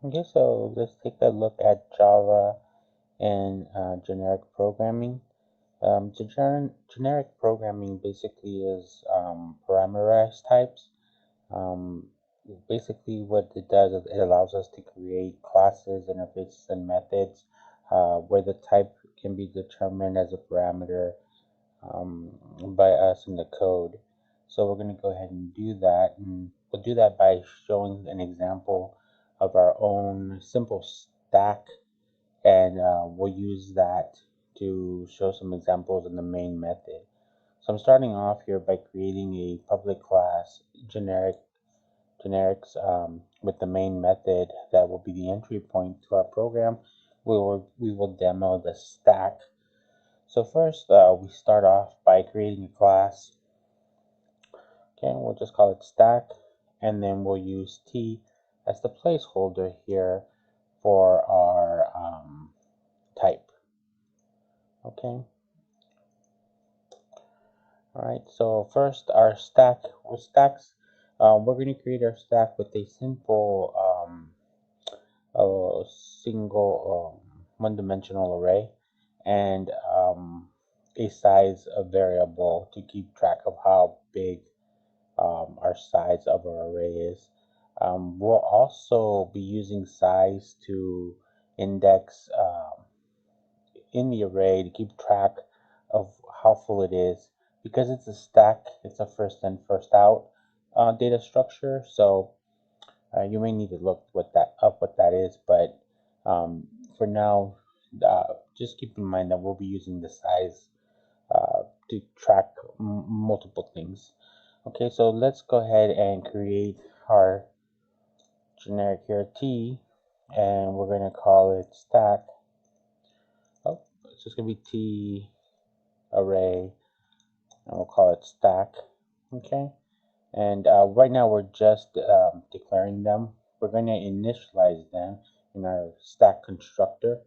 Okay, so let's take a look at Java and generic programming. Generic programming basically is parameterized types. Um, Basically, what it does is it allows us to create classes, interfaces, and methods where the type can be determined as a parameter by us in the code. So we're going to go ahead and do that. And we'll do that by showing an example of our own simple stack. And we'll use that to show some examples in the main method. So I'm starting off here by creating a public class generics with the main method that will be the entry point to our program. We will demo the stack. So first, we start off by creating a class. Okay, we'll just call it stack, and then we'll use t as the placeholder here for our type. Okay, all right. So first, our stack with stacks. We're going to create our stack with a simple a single one-dimensional array and a size of variable to keep track of how big our size of our array is. We'll also be using size to index in the array to keep track of how full it is. Because it's a stack, it's a first in, first out data structure. So you may need to look what that is, but um, for now, just keep in mind that we'll be using the size to track multiple things. Okay, so let's go ahead and create our generic here t, and we're going to call it stack. Oh, it's just going to be t array, and we'll call it stack. Okay, and right now we're just declaring them. We're going to initialize them in our stack constructor.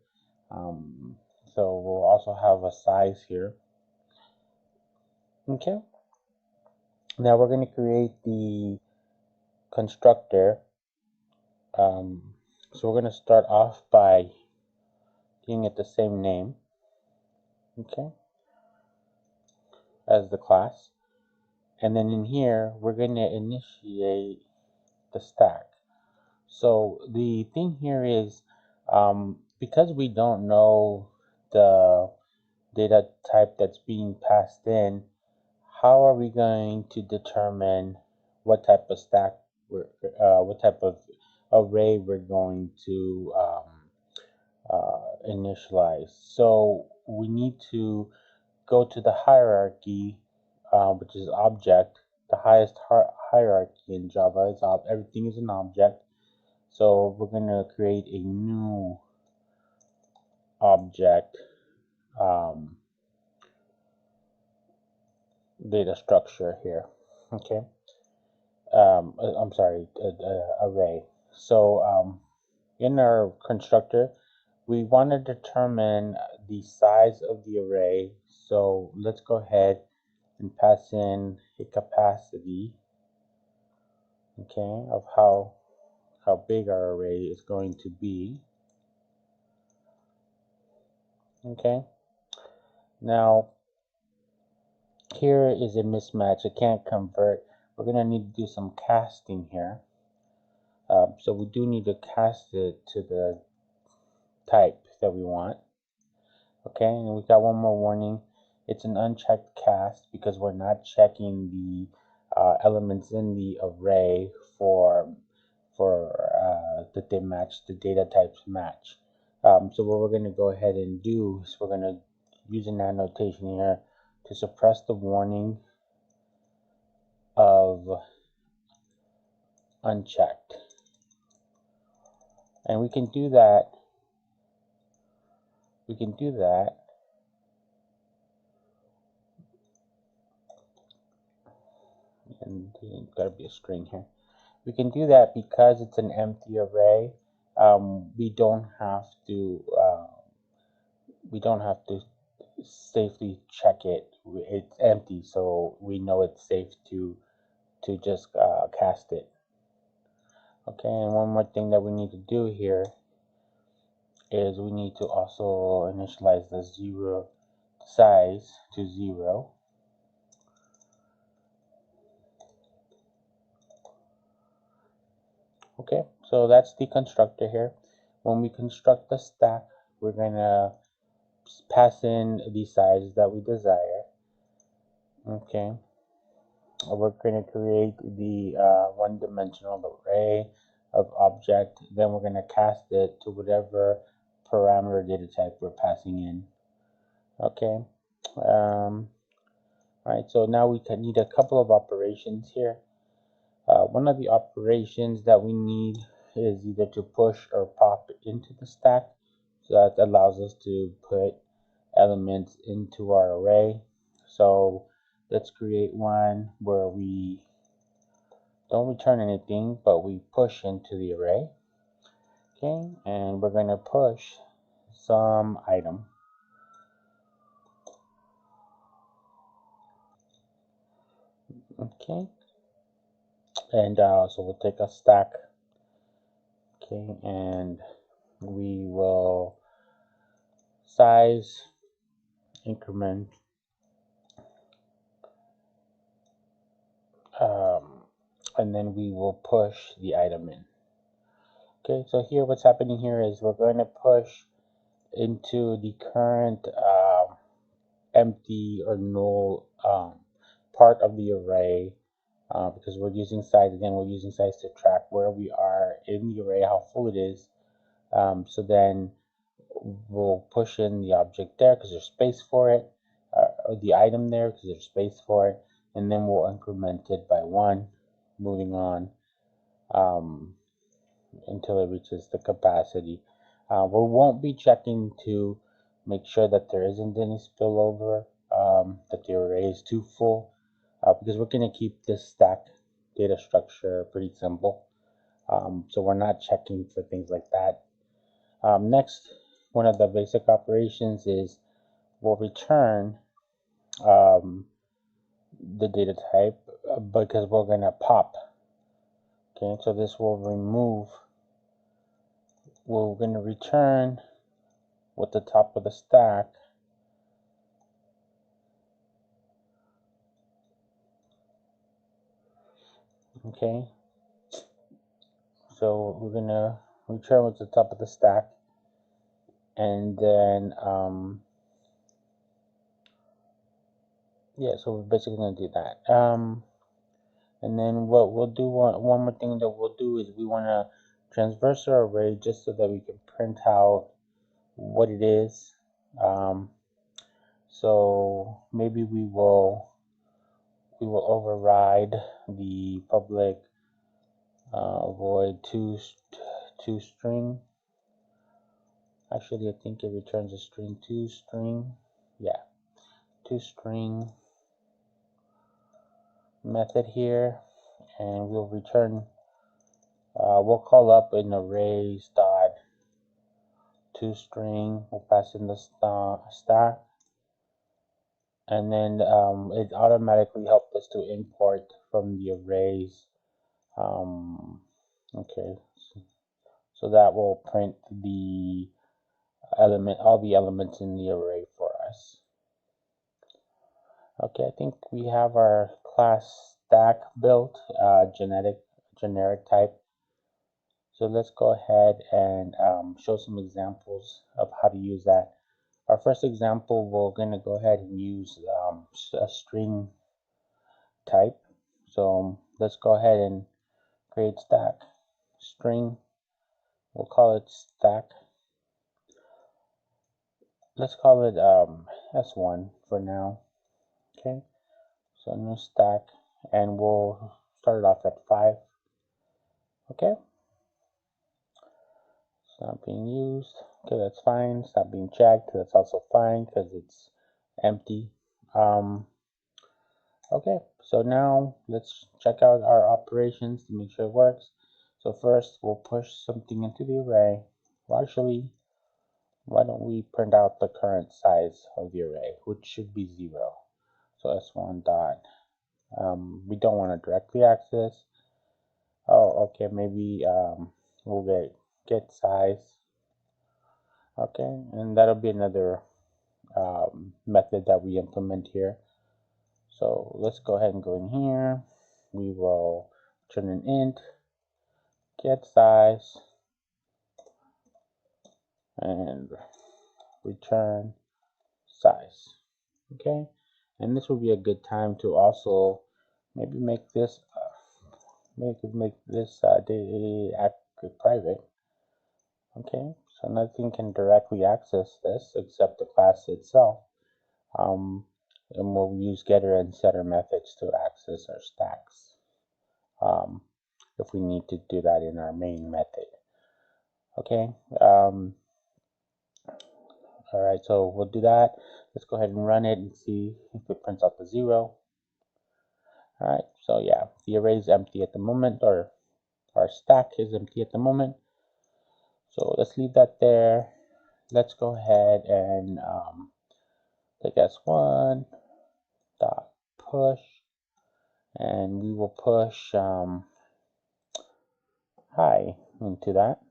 Um, so we'll also have a size here. Okay, now we're going to create the constructor. Um, so we're going to start off by giving it the same name, okay, as the class. And then in here, we're going to initiate the stack. So the thing here is, because we don't know the data type that's being passed in, how are we going to determine what type of what type of array we're going to initialize? So we need to go to the hierarchy, which is object. The highest hierarchy in Java is everything is an object. So we're going to create a new object um, data structure here. Okay. I'm sorry, array. So in our constructor, we want to determine the size of the array. So let's go ahead and pass in a capacity, okay, of how big our array is going to be. Okay. Now here is a mismatch. It can't convert. We're gonna need to do some casting here. So we do need to cast it to the type that we want. Okay, and we got one more warning. It's an unchecked cast because we're not checking the elements in the array for that they match, the data types match. So what we're going to go ahead and do is we're going to use an annotation here to suppress the warning of unchecked, and we can do that. We can do that and it's got to be a string here. We can do that because it's an empty array. We don't have to. We don't have to safely check it. It's empty, so we know it's safe to just cast it. Okay, and one more thing that we need to do here is we need to also initialize the zero size to 0. Okay, so that's the constructor here. When we construct the stack, we're gonna pass in the size that we desire. Okay, we're going to create the one-dimensional array of object. Then we're going to cast it to whatever parameter data type we're passing in. Okay. All right. So now we can need a couple of operations here. One of the operations that we need is either to push or pop into the stack. So that allows us to put elements into our array. So let's create one where we don't return anything, but we push into the array. Okay, and we're going to push some item. Okay, and so we'll take a stack. Okay, and we will size increment and then we will push the item in. Okay, so here what's happening here is we're going to push into the current empty or null part of the array because we're using size. Again, we're using size to track where we are in the array, how full it is. So then we'll push in the object there because there's space for it, or the item there because there's space for it, and then we'll increment it by 1, moving on until it reaches the capacity. We won't be checking to make sure that there isn't any spillover, that the array is too full, because we're going to keep this stack data structure pretty simple. So we're not checking for things like that. Next, one of the basic operations is we'll return the data type because we're going to pop. Okay, so this will remove, we're going to return with the top of the stack okay, so we're going to return with the top of the stack, and then yeah, so we're basically going to do that. And then what we'll do, one more thing that we'll do is we want to transverse our array just so that we can print out what it is. So maybe we will override the public void to string. Actually, I think it returns a string to string. Yeah, to string method here, and we'll return. We'll call up an arrays dot to string. We'll pass in the stack, and then it automatically helped us to import from the arrays. Okay, so that will print the all the elements in the array for us. Okay, I think we have our class stack built, generic type. So let's go ahead and show some examples of how to use that. Our first example, we're going to go ahead and use a string type. So let's go ahead and create stack string. We'll call it stack. Let's call it S1 for now. Okay, so new stack, and we'll start it off at 5. Okay, it's not being used. Okay, that's fine. It's not being checked. That's also fine because it's empty. Okay, so now let's check out our operations to make sure it works. So first, we'll push something into the array. Well, actually, why don't we print out the current size of the array, which should be 0. So S1 dot, we don't want to directly access. Oh, okay, maybe we'll get size. Okay, and that'll be another method that we implement here. So let's go ahead and go in here. We will turn an int, get size, and return size. Okay, and this will be a good time to also maybe make this private. Okay, so nothing can directly access this except the class itself. Um, and we'll use getter and setter methods to access our stacks um, if we need to do that in our main method. Okay, all right, so we'll do that. Let's go ahead and run it and see if it prints out the 0. All right, so yeah, the array is empty at the moment, or our stack is empty at the moment. So let's leave that there. Let's go ahead and take s1 dot push, and we will push hi into that.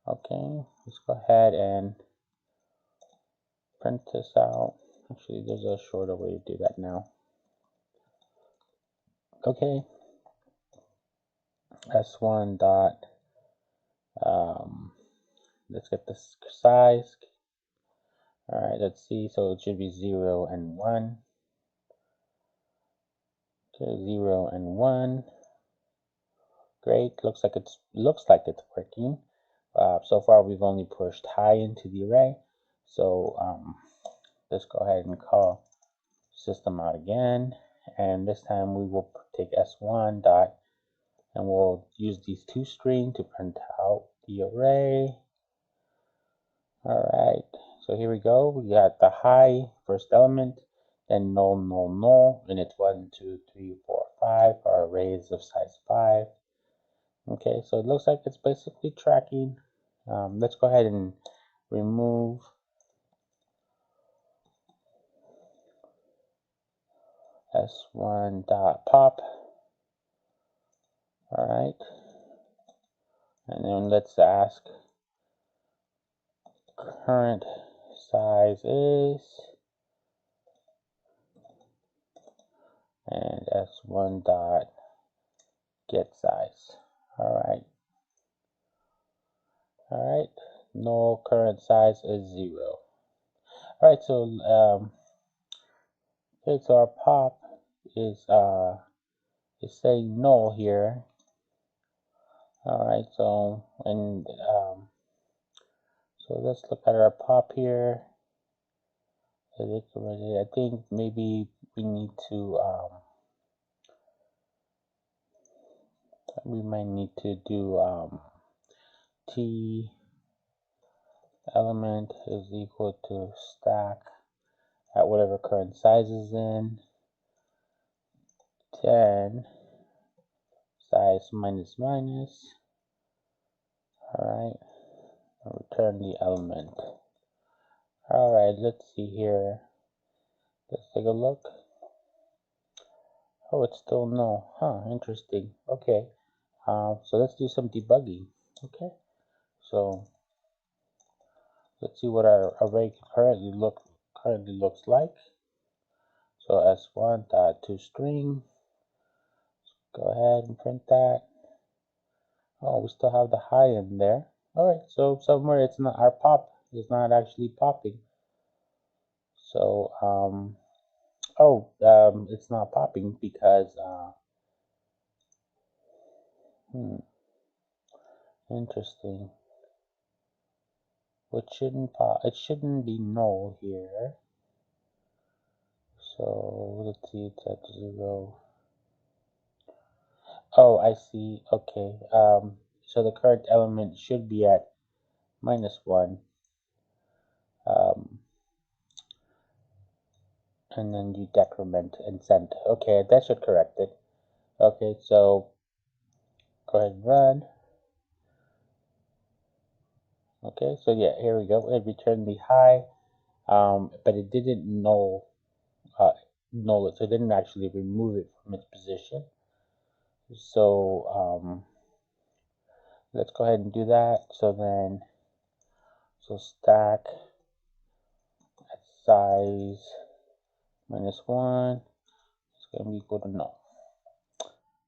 Okay, let's go ahead and print this out. Actually, there's a shorter way to do that now. Okay, s1 dot let's get the size. All right, let's see. So it should be 0 and 1. Okay, 0 and 1. Great. Looks like it's working. So far, we've only pushed high into the array. So let's go ahead and call system out again, and this time we will take s1 dot, and we'll use these two string to print out the array. All right. So here we go. We got the high first element, then null, null, null, and it's 1, 2, 3, 4, 5. Our array is of size 5. Okay, so it looks like it's basically tracking. Let's go ahead and remove s1 dot pop. All right, and then let's ask current size is, and s1 dot get size. All right. All right. No current size is 0. All right. So okay. So our pop is saying null here. All right. So so let's look at our pop here. I think maybe we need to we might need to do t element is equal to stack at whatever current size is in, 10 size minus minus. All right, return the element. All right, let's see here. Let's take a look. Oh, it's still no. Huh, interesting. Okay, so let's do some debugging. Okay, so let's see what our array currently looks like. So s1 dot toString. Go ahead and print that. Oh, we still have the high in there. All right, so somewhere it's not, our pop is not actually popping. So it's not popping because interesting. Which shouldn't pop. It shouldn't be null here. So let's see, it's at 0. Oh, I see. Okay. So the current element should be at -1. And then you decrement and send. Okay, that should correct it. Okay, so go ahead and run. Okay, so yeah, here we go. It returned the high, but it didn't null it, so it didn't actually remove it from its position. So let's go ahead and do that. So stack at size minus 1 is going to be equal to null.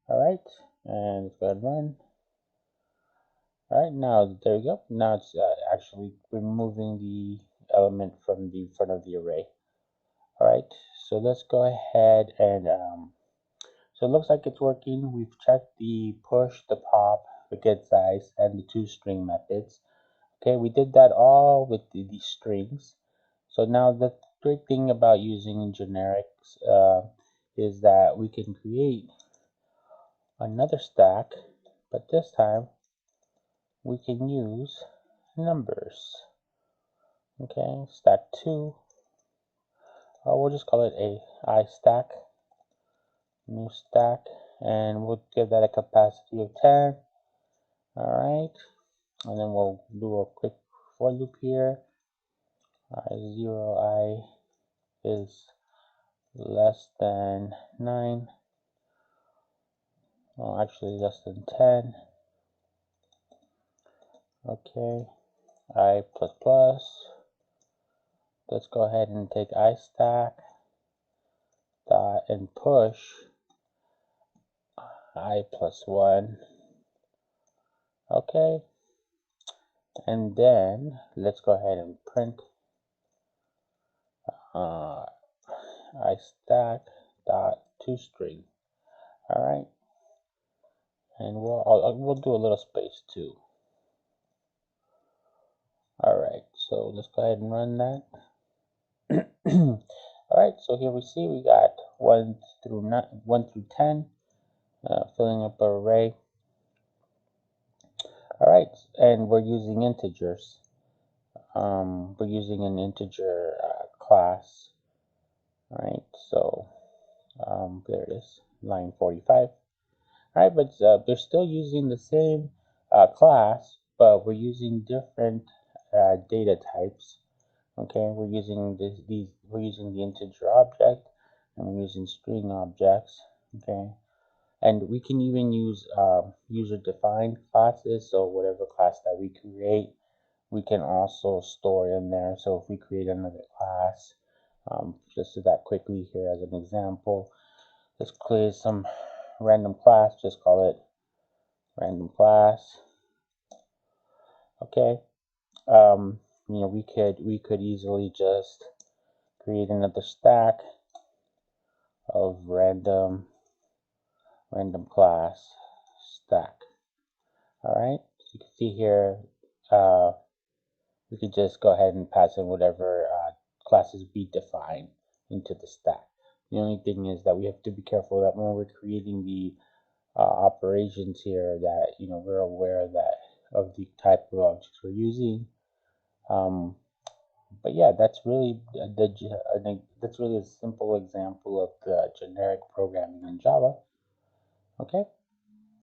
All right, and let's go ahead and run. All right, now there we go. Now it's actually removing the element from the front of the array. All right, so let's go ahead and so it looks like it's working. We've checked the push, the pop, the get size, and the toString methods. Okay, we did that all with the strings. So now the great thing about using generics is that we can create another stack, but this time we can use numbers. Okay, stack 2, or we'll just call it a I stack, new stack, and we'll give that a capacity of 10. All right, and then we'll do a quick for loop here. 0 I is less than 9, well actually less than 10. Okay, I plus plus. Let's go ahead and take I stack dot and push I plus 1. Okay, and then let's go ahead and print I stack dot toString. All right, and we'll do a little space too. All right, so let's go ahead and run that. All right, so here we see we got 1 through 10, filling up our array. All right, and we're using integers. We're using an integer class. All right, so there it is, line 45. All right, but they're still using the same class, but we're using different data types. Okay, we're using we're using the integer object, and we're using string objects. Okay, and we can even use user-defined classes. So whatever class that we create, we can also store in there. So if we create another class, just do that quickly here as an example. Let's create some random class. Just call it random class. Okay. You know, we could easily just create another stack of random class stack. All right, so you can see here we could just go ahead and pass in whatever classes we define into the stack. The only thing is that we have to be careful that when we're creating the operations here, that we're aware that of the type of objects we're using. But yeah, that's really that's really a simple example of the generic programming in Java. Okay.